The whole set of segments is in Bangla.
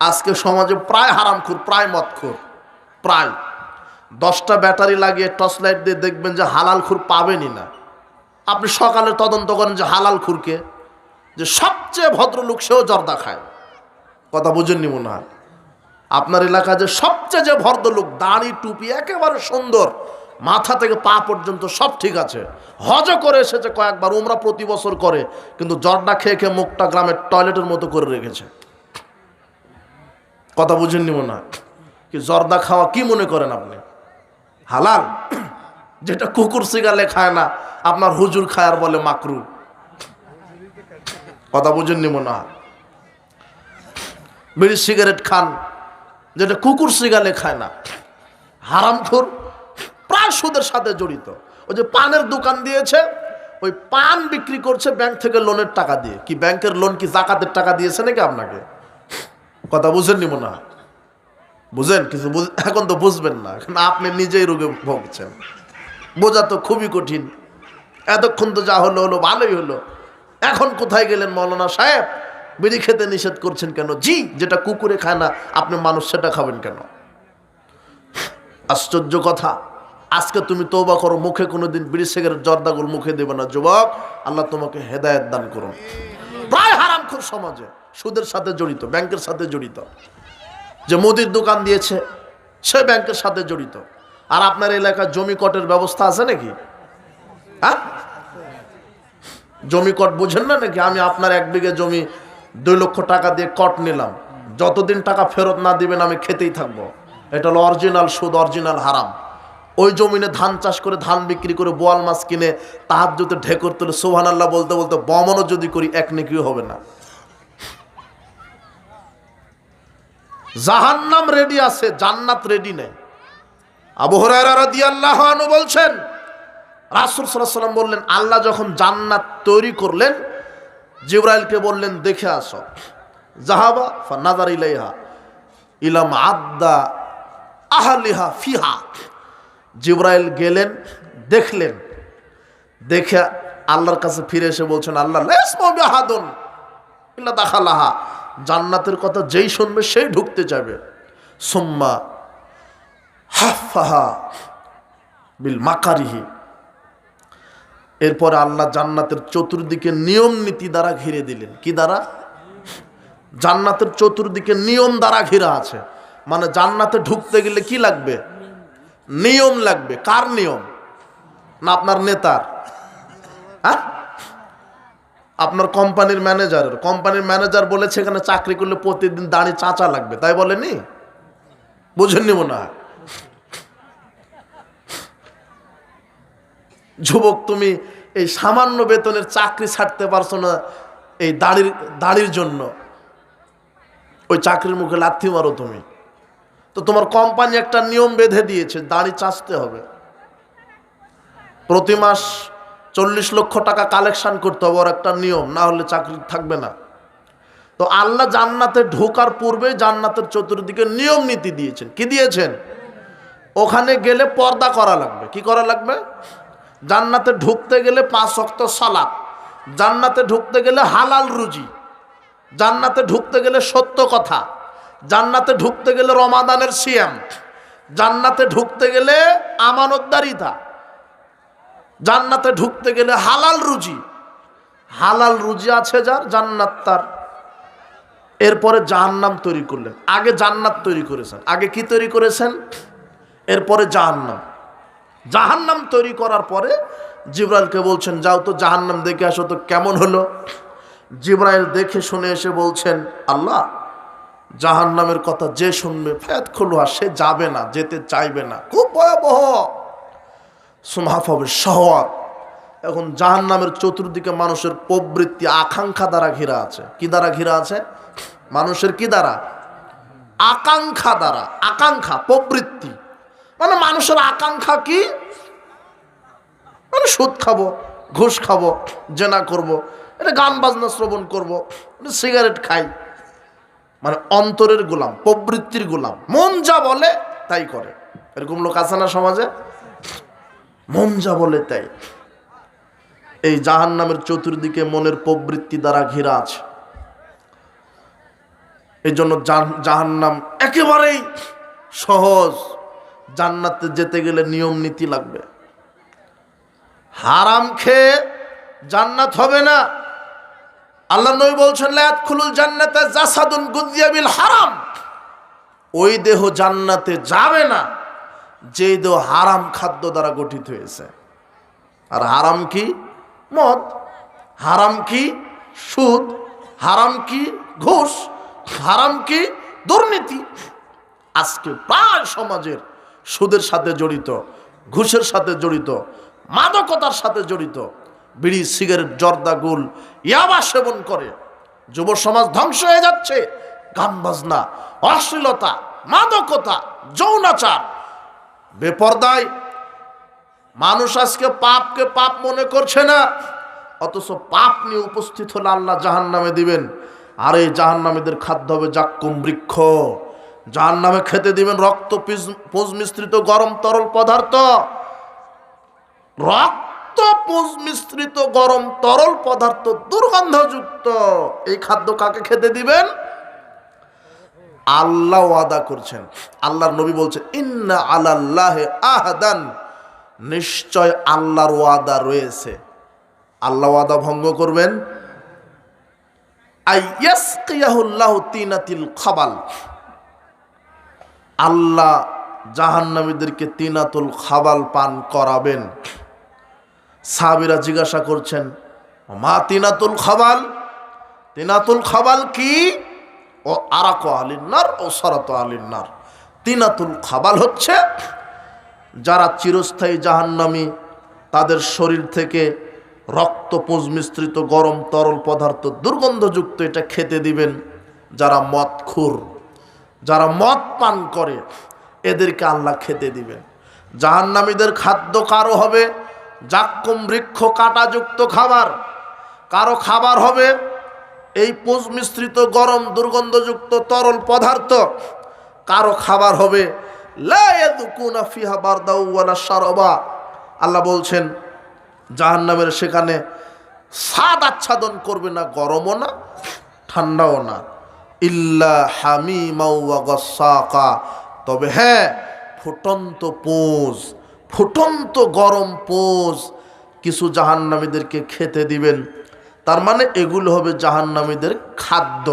আজকে সমাজে প্রায় হারামখোর, প্রায় মদখোর, প্রায় 10টা ব্যাটারি লাগিয়ে টর্চ লাইট দিয়ে দেখবেন যে হালালখোর পাবেনই না। আপনি সকালে তদন্ত করেন যে হালালখোরকে, যে সবচেয়ে ভদ্রলোক সেও জর্দা খায়। কথা বুঝেননি মনে হয়? আপনার এলাকায় যে সবচেয়ে যে ভদ্রলোক, দাড়ি টুপি একেবারে সুন্দর, মাথা থেকে পা পর্যন্ত সব ঠিক আছে, হজ করে এসেছে কয়েকবার, উমরা প্রতি বছর করে, কিন্তু জর্দা খেয়ে খেয়ে মুখটা গ্রামের টয়লেটের মতো করে রেখেছে। কথা বুঝেননি মনে হয়? কি জর্দা খাওয়া কি মনে করেন আপনি হালাল? যেটা কুকুর সিগালে খায় না, আপনার হুজুর খায় আর বলে মাকরু। কথা বুঝেননি মনে হয়? বিড়ি সিগারেট খান, যেটা কুকুর সিগালে খায় না। হারামখোর, প্রায় সুদের সাথে জড়িত। ওই যে পানের দোকান দিয়েছে, ওই পান বিক্রি করছে ব্যাংক থেকে লোনের টাকা দিয়ে। কি ব্যাংকের লোন কি জাকাতের টাকা দিয়েছে নাকি আপনাকে? কথা বুঝেননি মনে হয়? বুঝেন কিছু? এখন তো বুঝবেন না, এখন আপনি নিজেই রোগে ভুগছেন। বোঝা তো খুবই কঠিন। এতক্ষণ তো যা হলো হলো, ভালোই হলো। এখন কোথায় গেলেন মৌলানা সাহেব? বিড়ি খেতে নিষেধ করছেন কেন? জি, যেটা কুকুরে খায় না আপনি মানুষ, সেটা খাবেন কেন? আশ্চর্য কথা। আজকে তুমি তওবা করো, মুখে কোনোদিন বিড়ি সিগারেট জর্দাগুল মুখে দেবে না। যুবক, আল্লাহ তোমাকে হেদায়েত দান করুন। প্রায় হারামখোর সমাজে সুদের সাথে জড়িত, ব্যাংকের সাথে জড়িত। যে মুদির দোকান দিয়েছে সে ব্যাংকের সাথে জড়িত। আর আপনার এলাকায় জমি কটের ব্যবস্থা আছে নাকি? হ্যাঁ, জমি কট বুঝেন না নাকি? আমি আপনার 1 বিঘে জমি 2 লক্ষ টাকা দিয়ে কট নিলাম, যতদিন টাকা ফেরত না দিবেন আমি খেতেই থাকবো। এটা হলো অরিজিনাল সুদ, অরিজিনাল হারাম। ওই জমিনে ধান চাষ করে, ধান বিক্রি করে, বোয়াল মাছ কিনে তাহাজ্জুদে ঢেকুর তুলে সুবহানাল্লাহ বলতে বলতে বমনও যদি করি, 1 নেকিও হবে না। জাহান্নাম রেডি আছে, জান্নাত রেডি নেই। আবু হুরায়রা রাদিয়াল্লাহু আনহু বলছেন, রাসূল সাল্লাল্লাহু আলাইহি ওয়াসাল্লাম বললেন, আল্লাহ যখন জান্নাত তৈরি করলেন, জিবরাইলকে বললেন দেখে আসো। যাহাবা ফানাযার ইলাইহা ইলা মা'আদ্দা আহলিহা ফিহা। জিবরাইল গেলেন, দেখলেন, দেখে আল্লাহর কাছে ফিরে এসে বলছেন, আল্লাহ লাইসমা বিহাদুন ইল্লা দাখালাহা। জান্নাতের কথা যেই শুনবে সেই ঢুকতে যাবে। সুম্মা হাফাহা বিল মাকারিহি। এরপরে আল্লাহ জান্নাতের চতুর্দিকে নিয়ম নীতি দ্বারা ঘিরে দিলেন। কি দ্বারা? জান্নাতের চতুর্দিকে নিয়ম দ্বারা ঘিরা আছে। মানে জান্নাতে ঢুকতে গেলে কি লাগবে? নিয়ম লাগবে। কার নিয়ম? না আপনার নেতার? হ্যাঁ, আপনার কোম্পানির ম্যানেজারের। কোম্পানির ম্যানেজার বলেছে এখানে চাকরি করলে প্রতিদিন দাড়ি চাঁচা লাগবে, তাই বলেনি? বুঝেননি মনে হয়? যুবক, তুমি এই সামান্য বেতনের চাকরি ছাড়তে পারছো না এই দাড়ির জন্য। ওই চাকরির মুখে লাথি মারো তুমি। তো তোমার কোম্পানি একটা নিয়ম বেঁধে দিয়েছে, দাড়ি চাঁচতে হবে। প্রতি মাস 40 লক্ষ টাকা কালেকশন করতে হবে, ওর একটা নিয়ম, না হলে চাকরি থাকবে না। তো আল্লাহ জান্নাতে ঢোকার পূর্বে জান্নাতের চতুর্দিকে নিয়ম নীতি দিয়েছেন। কি দিয়েছেন? ওখানে গেলে পর্দা করা লাগবে। কি করা লাগবে? জান্নাতে ঢুকতে গেলে 5 ওয়াক্ত সালাত, জান্নাতে ঢুকতে গেলে হালাল রুজি, জান্নাতে ঢুকতে গেলে সত্য কথা, জান্নাতে ঢুকতে গেলে রমাদানের সিয়াম, জান্নাতে ঢুকতে গেলে আমানতদারিতা, জান্নাতে ঢুকতে গেলে হালাল রুজি। হালাল রুজি আছে যার, জান্নাত তার। এরপরে জাহান্নাম তৈরি করলেন। আগে জান্নাত তৈরি করেছেন। আগে কি তৈরি করেছেন? এরপরে জাহান্নাম। জাহান্নাম তৈরি করার পরে জিবরাইলকে বলছেন, যাও তো জাহান্নাম দেখে আসো তো কেমন হলো। জিবরাইল দেখে শুনে এসে বলছেন, আল্লাহ, জাহান্নামের কথা যে শুনবে ফায়াদখুলুহা, সে যাবে না, যেতে চাইবে না, খুব ভয়াবহ। সুমহাফ হবে শাহওয়াত। এখন জাহান্নামের চতুর্দিকে মানুষের প্রবৃত্তি, আকাঙ্ক্ষা দ্বারা ঘেরা আছে। কি দ্বারা ঘেরা আছে? মানুষের কি দ্বারা? আকাঙ্ক্ষা দ্বারা। আকাঙ্ক্ষা, প্রবৃত্তি মানে মানুষের আকাঙ্ক্ষা কি? মানে সুদ খাবো, ঘুষ খাবো, জেনা করব, এটা গান বাজনা শ্রবণ করব, সিগারেট খাই। মানে অন্তরের গোলাম, প্রবৃত্তির গোলাম, মন যা বলে তাই করে। এরকম লোক আছে না সমাজে? মন যা বলে তাই। এই জাহান্নামের চতুর্দিকে মনের প্রবৃত্তি দ্বারা ঘেরা আছে। এই জন্য জাহান্নাম একেবারেই সহজ। জান্নাতে যেতে গেলে নিয়ম নীতি লাগবে। হারাম খেয়ে জান্নাত হবে না। আল্লাহ নবী বলছেন লা ইয়াদখুলুল জান্নাতা জাসাদুন গুযিয়া বিল হারাম। ওই দেহ জান্নাতে যাবে না যে দেহ হারাম খাদ্য দ্বারা গঠিত হয়েছে। আর হারাম কি? মদ। হারাম কি? সুদ। হারাম কি? ঘুষ। হারাম কি? দুর্নীতি। আজকে প্রায় সমাজের সুদের সাথে জড়িত, ঘুষের সাথে জড়িত, মাদকতার সাথে জড়িত, বিড়ি সিগারেট জর্দা গুল ইয়াবা সেবন করে যুব সমাজ ধ্বংস হয়ে যাচ্ছে। গান বাজনা, অশ্লীলতা, মাদকতা, যৌনাচার, বেপরদায় মানুষ আজকে পাপকে পাপ মনে করছে না, অথচ পাপ নিয়ে উপস্থিত হলে আল্লাহ জাহান্নামে দিবেন। আর এই জাহান্নামীদের খাদ্য হবে জাক্কুম বৃক্ষ। জাহান্নামে খেতে দিবেন রক্ত পুঁজ মিশ্রিত গরম তরল পদার্থ। রক্ত পুঁজ মিশ্রিত গরম তরল পদার্থ দুর্গন্ধযুক্ত এই খাদ্য কাকে খেতে দিবেন? আল্লাহ ওয়াদা করছেন। আল্লাহর নবী বলছেন ইন্না আলাল্লাহি আহদান, নিশ্চয় আল্লাহর ওয়াদা রয়েছে। আল্লাহ ওয়াদা ভঙ্গ করবেন? আইয়াসকিয়াহুল্লাহু তিনাতিল খাবাল, আল্লাহ জাহান্নামীদেরকে তিনাতুল খাবাল পান করাবেন। সাহাবীরা জিজ্ঞাসা করছেন মা তিনাতুল খাবাল? তিনাতুল খাবাল কি? ও আরাক আলিন্নার ও সারাত আলিন্নার। তিনাতুল খাবাল হচ্ছে যারা চিরস্থায়ী জাহান্নামী, তাদের শরীর থেকে রক্ত পুঁজ মিশ্রিত গরম তরল পদার্থ দুর্গন্ধযুক্ত এটা খেতে দিবেন। যারা মদখোর, যারা মদ পান করে, এদেরকে আল্লাহ খেতে দিবেন। জাহান্নামীদের খাদ্য কারো হবে জাক্কুম বৃক্ষ কাঁটাযুক্ত খাবার, কারো খাবার হবে এই পুঁজ মিশ্রিত গরম দুর্গন্ধযুক্ত তরল পদার্থ, কারো খাবার হবে লা ইয়াযকুনা ফিহা বারদাও ওয়ালা শারাবা। আল্লাহ বলছেন জাহান্নামের সেখানে স্বাদ আচ্ছাদন করবে না, গরমও না ঠান্ডাও না, ইল্লা হামিমা ওয়া গাসসাকা, তবে হ্যাঁ ফুটন্ত পুঁজ, ফুটন্ত গরম পুঁজ কিছু জাহান্নামীদেরকে খেতে দিবেন। তার মানে এগুলো হবে জাহান্নামীদের খাদ্য,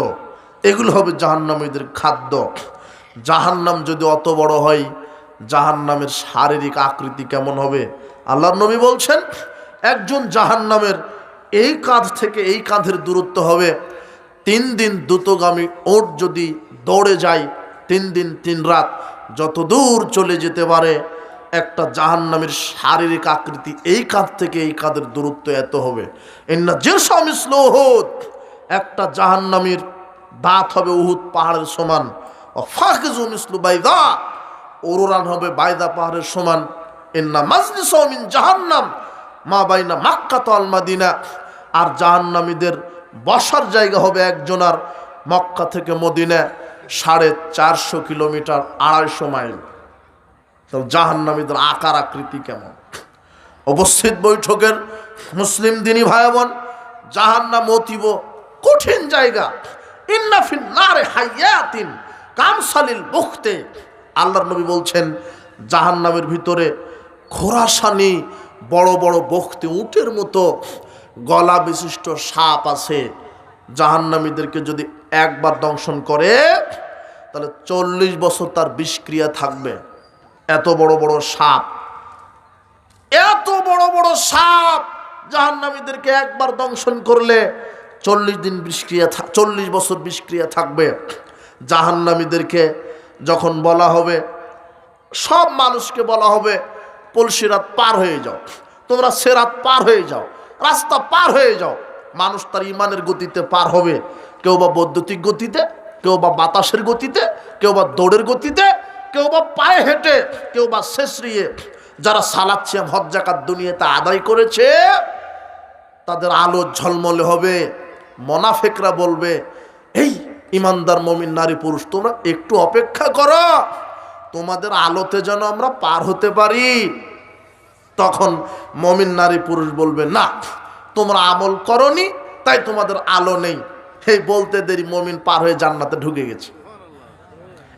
এগুলো হবে জাহান্নামীদের খাদ্য। জাহান্নাম যদি অত বড় হয়, জাহান্নামের শারীরিক আকৃতি কেমন হবে? আল্লাহর নবী বলছেন একজন জাহান্নামের এই কাঁধ থেকে এই কাঁধের দূরত্ব হবে 3 দিন দ্রুতগামী ওট যদি দৌড়ে যায় 3 দিন 3 রাত যত দূর চলে যেতে পারে, একটা জাহান্নামের শারীরিক আকৃতি এই কাঁধ থেকে এই কাঁধের দূরত্ব এত হবে। ইন্না জিরসা মিসলু উহুদ, একটা জাহান্নামীর দাঁত হবে উহুদ পাহাড়ের সমান। ও ফাখিজু মিসলু বাইদা, ওরান হবে বাইদা পাহাড়ের সমান। ইন্না মাজলিসু মিন জাহান্নাম মা বাইনা মক্কা ওয়াল মদিনা, আর জাহান্নামীদের বসার জায়গা হবে একজনার মক্কা থেকে মদিনা 450 কিলোমিটার, 250 মাইল। তো জাহান্নামীদের আকার আকৃতি কেমন? উপস্থিত বৈঠকের মুসলিম দিনী ভাই বোন, জাহান্নাম অতীব কঠিন জায়গা। ইন্না ফিন নারে হায়াতিন কামসালিল বুখতে, আল্লাহর নবী বলছেন জাহান্নামের ভিতরে খোরাসানি বড় বড় বখতে উটের মতো গলা বিশিষ্ট সাপ আছে। জাহান্নামীদেরকে যদি একবার দংশন করে তাহলে 40 বছর তার বিষক্রিয়া থাকবে। এত বড় বড় সাপ, এত বড় বড় সাপ জাহান্নামীদেরকে একবার দংশন করলে 40 দিন বিষক্রিয়া, 40 বছর বিষক্রিয়া থাকবে। জাহান্নামীদেরকে যখন বলা হবে, সব মানুষকে বলা হবে পলসিরাত পার হয়ে যাও, তোমরা সেরাত পার হয়ে যাও, রাস্তা পার হয়ে যাও। মানুষ তার ইমানের গতিতে পার হবে, কেউ বা বৈদ্যুতিক গতিতে, কেউ বা বাতাসের গতিতে, কেউ বা দৌড়ের গতিতে, কেউ বা পায়ে হেঁটে, কেউ বা শেষরিয়ে। যারা সালাত সিয়াম হজ যাকাত দুনিয়াতে আদায় করেছে তাদের আলো ঝলমলে হবে। মুনাফিকরা বলবে এই ইমানদার মুমিন নারী পুরুষ তোমরা একটু অপেক্ষা করো, তোমাদের আলোতে যেন আমরা পার হতে পারি। তখন মুমিন নারী পুরুষ বলবে না, তোমরা আমল করনি তাই তোমাদের আলো নেই। এই বলতে দেরি মুমিন পার হয়ে জান্নাতে ঢুকে গেছে।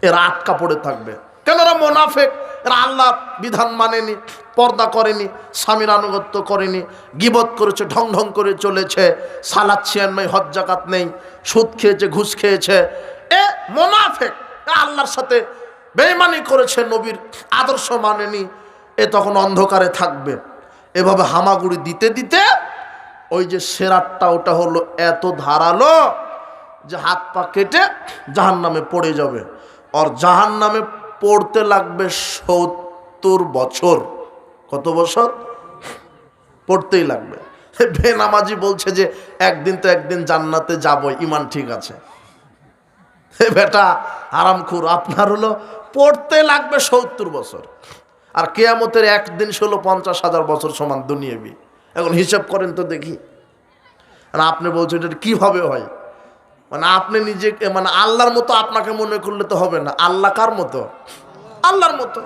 এরা আটকা পড়ে থাকবে কেন? এরা মুনাফিক, এরা আল্লাহ বিধান মানেনি, পর্দা করেনি, স্বামীর আনুগত্য করেনি, গীবত করেছে, ঢং ঢং করে চলেছে, সালাত সিয়াম নেই, হজ যাকাত নেই, সুদ খেয়েছে, ঘুষ খেয়েছে। এ মুনাফিক, আল্লাহর সাথে বেঈমানি করেছে, নবীর আদর্শ মানেনি। এ তখন অন্ধকারে থাকবে। এভাবে হামাগুড়ি দিতে দিতে ওই যে সেরাটটা ওটা হলো এত ধারালো যে হাত পা কেটে জাহান্নামে পড়ে যাবে। আর জাহান্নামে পড়তে লাগবে 70 বছর। কত বছর? পড়তেই লাগবে। বেনামাজি বলছে যে একদিন তো একদিন জান্নাতে যাবো, ইমান ঠিক আছে। বেটা আরামখুর, আপনার হলো পড়তে লাগবে 70 বছর। আর কিয়ামতের একদিন হলো 50,000 বছর সমান দুনিয়াবি। এখন হিসাব করেন তো দেখি। আপনি বলছেন এটা কিভাবে হয়? মানে আপনি নিজে মানে আল্লাহর মতো আপনাকে মনে করলে তো হবে না। আল্লাহ কার মতো? আল্লাহর মতো।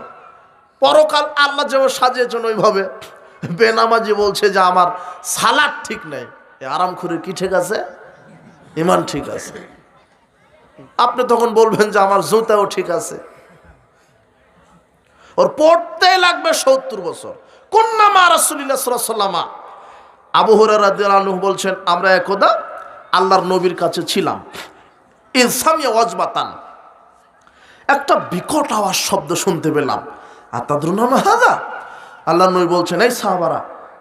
পরকাল আল্লাহ যেভাবে সাজিয়েছেন ওইভাবে। বেনামাজি বলছে যে আমার সালাত ঠিক নাই। আরামখুরের কি ঠিক আছে? ইমান ঠিক আছে। আপনি তখন বলবেন যে আমার জুতাও ঠিক আছে। ওর পড়তে লাগবে 70 বছর। কুন্না মা রাসূলিল্লাহ সাল্লাল্লাহু আলাইহি ওয়াসাল্লাম। আবু হুরায়রা রাদিয়াল্লাহু আনহু বলছেন, আমরা একদা আল্লাহর নবীর কাছে ছিলাম। ইনসামিয়া ওয়াজবাতান, একটা বিকট আওয়াজ শব্দ শুনতে পেলাম। আতাদরুনা মা হাযা? আল্লাহর নবী বলছেন, এই সাহাবারা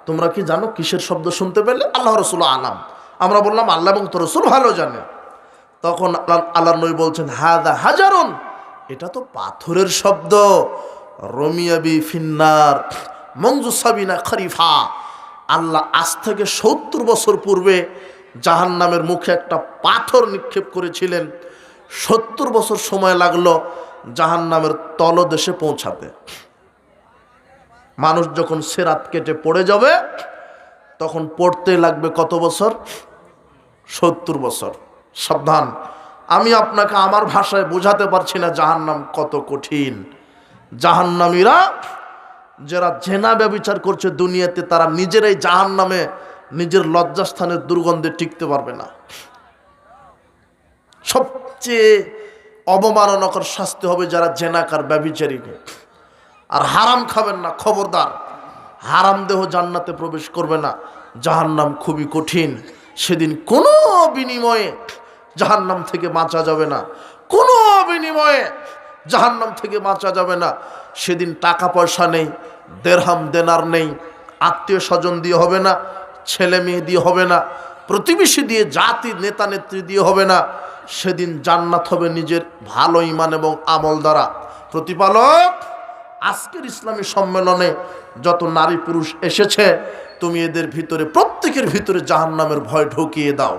তোমরা কি জানো কিসের শব্দ শুনতে পেলে? আল্লাহ রাসূল আলাম। আমরা বললাম আল্লাহ এবং তোর রাসূল ভালো জানে। তখন আল্লাহর নবী বলছেন, হাযা হাজারুন, এটা তো পাথরের শব্দ। রমিয়াবি ফিন্নার মনজু সাবিনা খরিফা, আল্লাহ আজ থেকে 70 বছর পূর্বে জাহান্নামের মুখে একটা পাথর নিক্ষেপ করেছিলেন। 70 বছর সময় লাগলো জাহান্নামের তলদেশে পৌঁছাতে। মানুষ যখন সিরাত কেটে পড়ে যাবে তখন পড়তে লাগবে কত বছর? 70 বছর। সাবধান, আমি আপনাকে আমার ভাষায় বোঝাতে পারছি না জাহান্নাম কত কঠিন। জাহান্নামীরা যারা জেনা ব্যভিচার করছে দুনিয়াতে, তারা নিজেরাই জাহান্নামে নিজের লজ্জাস্থানের দুর্গন্ধে টিকতে পারবে না। সবচেয়ে অবমাননাকর শাস্তি হবে যারা জেনাকার, ব্যভিচারীকে। আর হারাম খাবেন না, খবরদার। হারাম দেহ জান্নাতে প্রবেশ করবে না। জাহান্নাম খুবই কঠিন। সেদিন কোনো বিনিময়ে জাহান্নাম থেকে বাঁচা যাবে না, কোনো বিনিময়ে জাহান্নাম থেকে বাঁচা যাবে না। সেদিন টাকা পয়সা নেই, দেরহাম দেনার নেই, আত্মীয় স্বজন দিয়ে হবে না, ছেলে মেয়ে দিয়ে হবে না, প্রতিবেশী দিয়ে, জাতি নেতা নেত্রী দিয়ে হবে না। সেদিন জান্নাত হবে নিজের ভালো ঈমান এবং আমল দ্বারা। প্রতিপালক আজকের ইসলামী সম্মেলনে যত নারী পুরুষ এসেছে, তুমি এদের ভিতরে প্রত্যেকের ভিতরে জাহান্নামের ভয় ঢুকিয়ে দাও।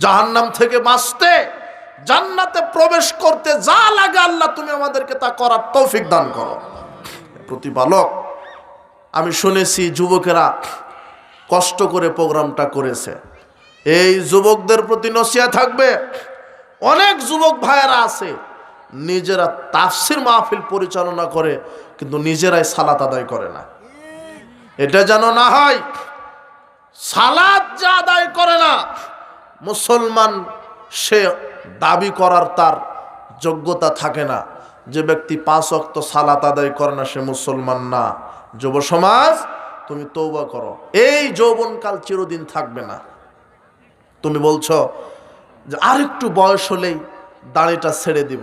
জাহান্নাম থেকে বাঁচতে, জান্নাতে প্রবেশ করতে যা লাগে আল্লাহ তুমি আমাদেরকে তা করার তৌফিক দান করো। প্রতিপালক, আমি শুনেছি যুবকেরা কষ্ট করে প্রোগ্রামটা করেছে। এই যুবকদের প্রতি নসিহত থাকবে, অনেক যুবক ভাইয়েরা আছে নিজেরা তাফসির মাহফিল পরিচালনা করে কিন্তু নিজেরাই সালাত আদায় করে না। এটা যেন না হয়। সালাত যা আদায় করে না, মুসলমান সে দাবি করার তার যোগ্যতা থাকে না। যে ব্যক্তি 5 ওয়াক্ত সালাত আদায় করে না সে মুসলমান না। যুব সমাজ, তুমি তওবা করো। এই যৌবনকাল চিরদিন থাকবে না। তুমি বলছো যে আরেকটু বয়স হলেই দাড়িটা ছেড়ে দিব,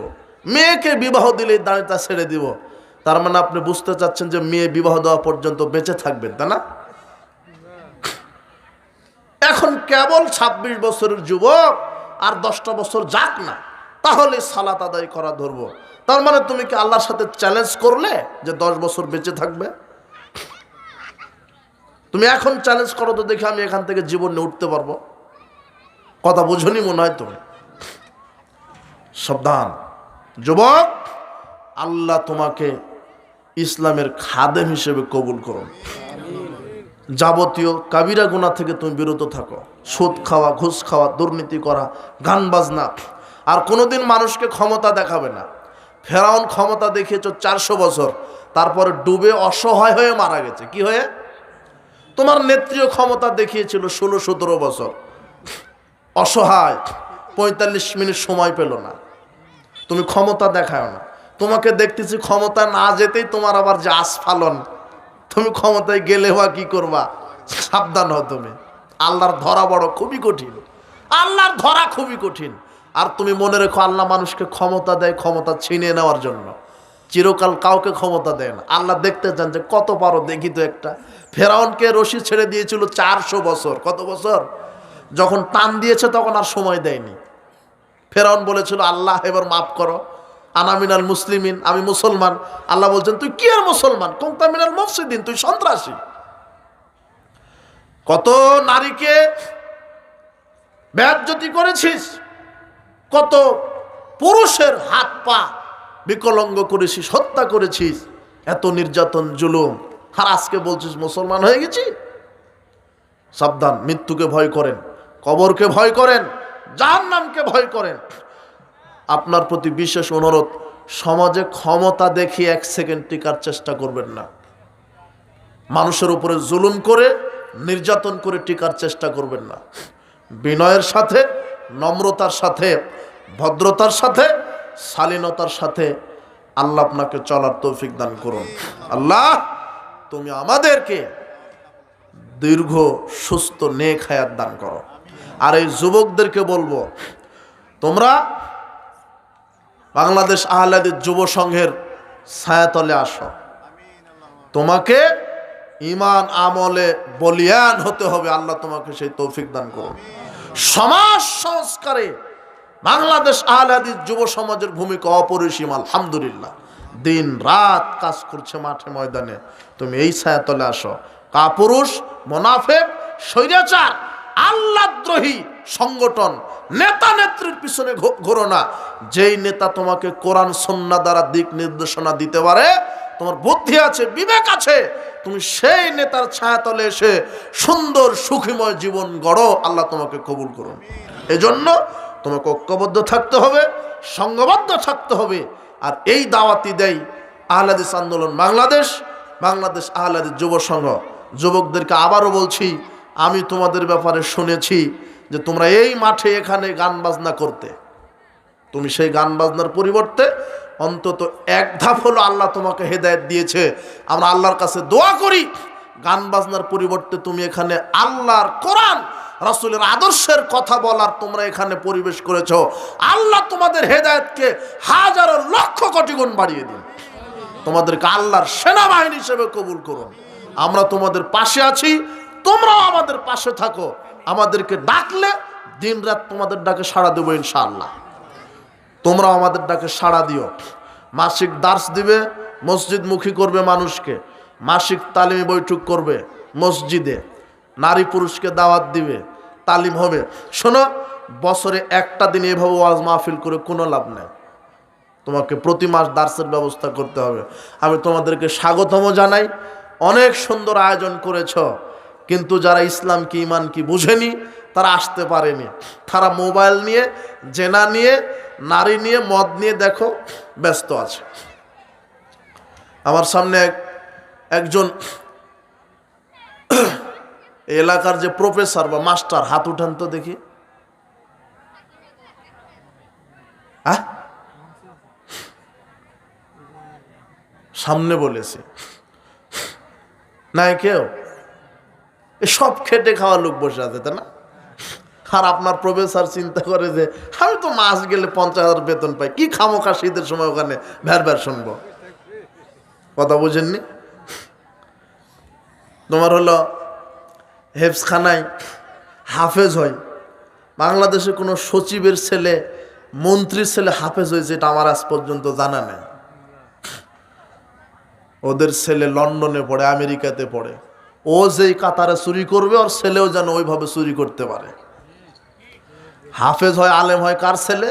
মেয়েকে বিবাহ দিলেই দাড়িটা ছেড়ে দিব। তার মানে আপনি বুঝতে চাচ্ছেন যে মেয়ে বিবাহ দেওয়া পর্যন্ত বেঁচে থাকবেন, তাই না? এখন কেবল 26 বছরের যুবক, আর 10টা বছর যাক না, তাহলে সালাত আদায় করা ধরবো। তার মানে তুমি কি আল্লাহর সাথে চ্যালেঞ্জ করলে যে 10 বছর বেঁচে থাকবে? তুমি এখন চ্যালেঞ্জ করো তো দেখি আমি এখান থেকে জীবনে উঠতে পারবো। কথা বুঝনি মনে হয় তুমি। সাবধান যুবক, আল্লাহ তোমাকে ইসলামের খাদেম হিসেবে কবুল করুন। যাবতীয় কাবিরা গুনাহ থেকে তুমি বিরত থাকো। সুদ খাওয়া, ঘুষ খাওয়া, দুর্নীতি করা, গান বাজনা। আর কোনোদিন মানুষকে ক্ষমতা দেখাবে না। ফেরাউন ক্ষমতা দেখিয়েছ 400 বছর, তারপরে ডুবে অসহায় হয়ে মারা গেছে। কি হয়ে? তোমার নেত্রীয় ক্ষমতা দেখিয়েছিল 16-17 বছর। অসহায়, 45 মিনিট সময় পেল না, তুমি ক্ষমতা দেখাও না। তোমাকে দেখতেছি ক্ষমতা না যেতেই তোমার আবার যে আস্ফালন, তুমি ক্ষমতায় গেলে বা কি করবা, সাবধান হও তুমি। আল্লাহর ধরা বড় খুবই কঠিন, আল্লাহর ধরা খুবই কঠিন। আর তুমি মনে রেখো, আল্লাহ মানুষকে ক্ষমতা দেয় ক্ষমতা ছিনিয়ে নেওয়ার জন্য, চিরকাল কাউকে ক্ষমতা দেয় না। আল্লাহ দেখতে চান যে কত পারো দেখি তো একটা। ফেরাউনকে রশি ছেড়ে দিয়েছিল 400 বছর, কত বছর? যখন টান দিয়েছে তখন আর সময় দেয়নি। ফেরাউন বলেছিল আল্লাহ এবার মাফ করো, আনা মিনাল মুসলিমিন, আমি মুসলমান। আল্লাহ বলছেন তুই কি আর মুসলমান, কোনটা মিনাল মুফসিদিন, তুই সন্ত্রাসী। কত নারীকে বেইজ্জতি করেছিস, কত পুরুষের হাত পা বিকলাঙ্গ করেছিস, হত্যা করেছিস, এত নির্যাতন জুলুম, আর আজকে বলছিস মুসলমান হয়ে গেছি। সাবধান, মৃত্যুকে ভয় করেন, কবরকে ভয় করেন, জাহান্নামকে ভয় করেন। আপনার প্রতি বিশেষ অনুরোধ, সমাজে ক্ষমতা দেখিয়ে 1 সেকেন্ড টিকার চেষ্টা করবেন না। মানুষের উপরে জুলুম করে, নির্যাতন করে টিকার চেষ্টা করবেন না। বিনয়ের সাথে, নম্রতার সাথে, ভদ্রতার সাথে, শালীনতার সাথে আল্লাহ আপনাকে চলার তৌফিক দান করুন। আল্লাহ তুমি আমাদেরকে দীর্ঘ সুস্থ নেক হায়াত দান করো। আর এই যুবকদেরকে বলবো, তোমরা বাংলাদেশ আহলে হাদিস যুব সংঘের ছায়াতলে আসো। তোমাকে ঈমান আমলে বলিয়ান হতে হবে, আল্লাহ তোমাকে সেই তৌফিক দান করুন। সমাজ সংস্কারে বাংলাদেশ আহলে হাদিস যুব সমাজের ভূমিকা অপরিসীম। আলহামদুলিল্লাহ, দিন রাত কাজ করছে মাঠে ময়দানে। তুমি এই ছায়াতলে আসো। কাপুরুষ, মুনাফিক, স্বৈরাচার, আল্লাহদ্রোহী সংগঠন, নেতা নেত্রীর পিছনে ঘোরো না। যেই নেতা তোমাকে কোরআন সুন্নাহ দ্বারা দিক নির্দেশনা দিতে পারে, তোমার বুদ্ধি আছে, বিবেক আছে, তুমি সেই নেতার ছায়াতলে এসে সুন্দর সুখীময় জীবন গড়ো। আল্লাহ তোমাকে কবুল করুন। এজন্য তোমাকে ঐক্যবদ্ধ থাকতে হবে, সংঘবদ্ধ থাকতে হবে। আর এই দাওয়াতি দেয় আহলে হাদিস আন্দোলন বাংলাদেশ, বাংলাদেশ আহলে হাদিস যুব সংঘ। যুবকদেরকে আবারও বলছি, আমি তোমাদের ব্যাপারে শুনেছি যে তোমরা এই মাঠে এখানে গান বাজনা করতে। তুমি সেই গান বাজনার পরিবর্তে অন্তত 1 ধাপ হলো আল্লাহ তোমাকে হেদায়েত দিয়েছে। আমরা আল্লাহর কাছে দোয়া করি, গান বাজনার পরিবর্তে তুমি এখানে আল্লাহর কোরআন রাসূলের আদর্শের কথা বলার তোমরা এখানে পরিবেশ করেছো। আল্লাহ তোমাদের হেদায়েতকে হাজারো লক্ষ কোটি গুণ বাড়িয়ে দিন। তোমাদেরকে আল্লাহর সেনাবাহিনী হিসেবে কবুল করুন। আমরা তোমাদের পাশে আছি, তোমরাও আমাদের পাশে থাকো। আমাদেরকে ডাকলে দিনরাত তোমাদের ডাকে সাড়া দেবো ইনশাআল্লাহ। তোমরাও আমাদের ডাকে সাড়া দিও। মাসিক দার্স দিবে, মসজিদমুখী করবে মানুষকে। মাসিক তালিমি বৈঠক করবে মসজিদে, নারী পুরুষকে দাওয়াত দিবে, তালিম হবে। শোনো, বছরে একটা দিন এভাবে ওয়াজ মাহফিল করে কোনো লাভ নেই। তোমাকে প্রতি মাস দার্সের ব্যবস্থা করতে হবে। আমি তোমাদেরকে স্বাগতম জানাই। অনেক সুন্দর আয়োজন করেছ, কিন্তু যারা ইসলাম কি ইমান কি বুঝেনি তারা আসতে পারেনি। তারা মোবাইল নিয়ে, জেনা নিয়ে, নারী নিয়ে, মদ নিয়ে দেখো ব্যস্ত আছে। আমার সামনে একজন এলাকার যে প্রফেসর বা মাস্টার, হাত উঠান তো দেখি। সামনে বলেছি নাই কেউ, সব খেটে খাওয়া লোক বসে আছে, তাই না? আর আপনার প্রফেসর চিন্তা করে যে আমি তো মাস গেলে 50,000 বেতন পাই, কি খামোখা শীতের সময় ওখানে ভ্যার ভ্যার শুনবো। কথা বুঝেননি? তোমার হলো হেফজখানায় হাফেজ হয়। বাংলাদেশে কোনো সচিবের ছেলে, মন্ত্রীর ছেলে হাফেজ হয়েছে এটা আমার আজ পর্যন্ত জানা নেই। ওদের ছেলে লন্ডনে পড়ে, আমেরিকাতে পড়ে। ও যেই কাতারে চুরি করবে, ওর ছেলেও যেন ওইভাবে চুরি করতে পারে। হাফেজ হয়, আলেম হয় কার ছেলে?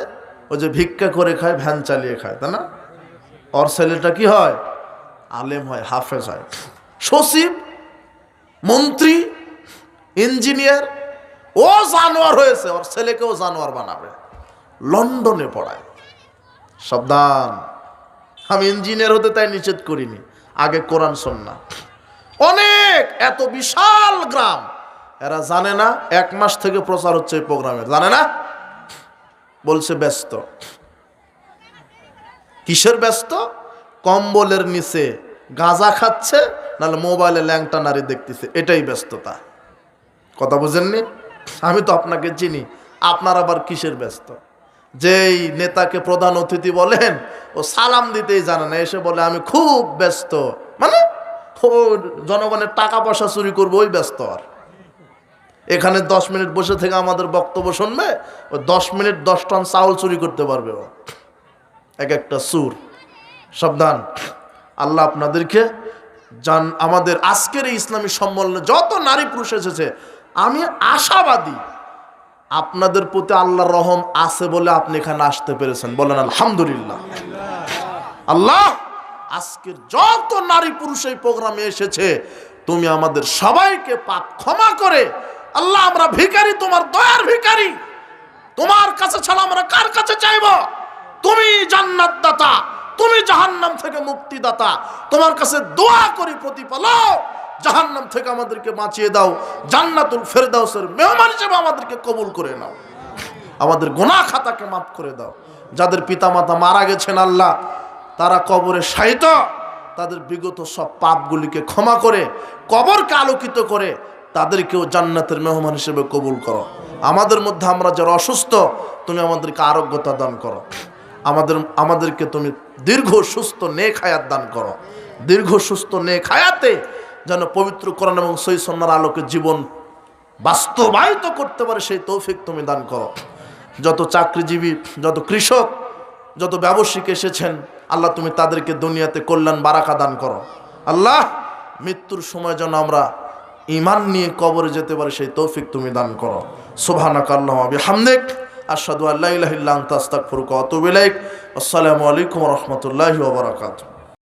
ওই যে ভিক্ষা করে খায়, ভ্যান চালিয়ে খায়, তাই না? ওর ছেলেটা কি হয়? আলেম হয়, হাফেজ হয়। সচিব, মন্ত্রী, ইঞ্জিনিয়ার, ও জানোয়ার হয়েছে, ওর ছেলেকেও জানোয়ার বানাবে। লন্ডনে পড়ায়। সাবধান। আমি ইঞ্জিনিয়ার হতে তাই নিষেধ করিনি, আগে কোরআন সুন্নাহ। অনেক, এত বিশাল গ্রাম, এরা জানে না 1 মাস থেকে প্রচার হচ্ছে এই প্রোগ্রামে, জানে না, বলছে ব্যস্ত। কিসের ব্যস্ত? কম্বলের নিচে গাঁজা খাচ্ছে, নাহলে মোবাইলে ল্যাংটা নারী দেখতেছে, এটাই ব্যস্ততা। কথা বুঝেননি? আমি তো আপনাকে চিনি, আপনার আবার কিসের ব্যস্ত? যেই নেতাকে প্রধান অতিথি বলেন, ও সালাম দিতেই জানে না, এসে বলে আমি খুব ব্যস্ত, মানে ও জনগণের টাকা পয়সা চুরি করবে, ওই ব্যস্ত। আর এখানে 10 মিনিট বসে থেকে আমাদের বক্তব্য শুনবে, ও 10 মিনিট 10 টন চাউল চুরি করতে পারবে ও, এক একটা সুর। সাবধান, আল্লাহ আপনাদেরকে জান। আমাদের আজকের এই ইসলামী সম্মেলনে যত নারী পুরুষ এসেছে, আমি আশাবাদী আপনাদের প্রতি আল্লাহর রহম আছে বলে আপনি এখানে আসতে পেরেছেন, বলেন আলহামদুলিল্লাহ। আল্লাহ, আজকের যত নারী পুরুষ এই প্রোগ্রামে এসেছে, তুমি আমাদের সবাইকে পাপ ক্ষমা করে, আল্লাহ আমরা ভিখারি, তোমার দয়ার ভিখারি, তোমার কাছে ছাড়া আমরা কার কাছে চাইব? তুমি জান্নাত দাতা, তুমি জাহান্নাম থেকে মুক্তি দাতা, তোমার কাছে দোয়া করি প্রতিপালক, জাহান্নাম থেকে আমাদেরকে বাঁচিয়ে দাও, জান্নাতুল ফেরদাউসের মেহমান হিসেবে আমাদেরকে কবুল করে নাও, আমাদের গুনাহ খাতাকে মাফ করে দাও। যাদের পিতামাতা মারা গেছেন আল্লাহ, তারা কবরে শায়িত, তাদের বিগত সব পাপগুলিকে ক্ষমা করে, কবরকে আলোকিত করে তাদেরকেও জান্নাতের মেহমান হিসেবে কবুল করো। আমাদের মধ্যে আমরা যারা অসুস্থ, তুমি আমাদেরকে আরোগ্যতা দান করো, আমাদেরকে তুমি দীর্ঘ সুস্থ নেক হায়াত দান করো। দীর্ঘ সুস্থ নেক হায়াতে যেন পবিত্র কোরআন এবং সহিহ সুন্নাহর আলোকে জীবন বাস্তবায়িত করতে পারে, সেই তৌফিক তুমি দান করো। যত চাকরিজীবী, যত কৃষক, যত ব্যবসায়িক এসেছেন, আল্লাহ তুমি তাদেরকে দুনিয়াতে কল্যাণ বারাকা দান করো। আল্লাহ, মৃত্যুর সময় যেন আমরা ঈমান নিয়ে কবরে যেতে পারি, সেই তৌফিক তুমি দান করো। সুবহানাকা আল্লাহুম্মা বিহামদিক, আশহাদু আল্লা ইলাহা ইল্লা আনতা আস্তাগফিরুকা ওয়া আতুবু ইলাইক। আসসালামু আলাইকুম ওয়া রাহমাতুল্লাহি ওয়া বারাকাতুহু।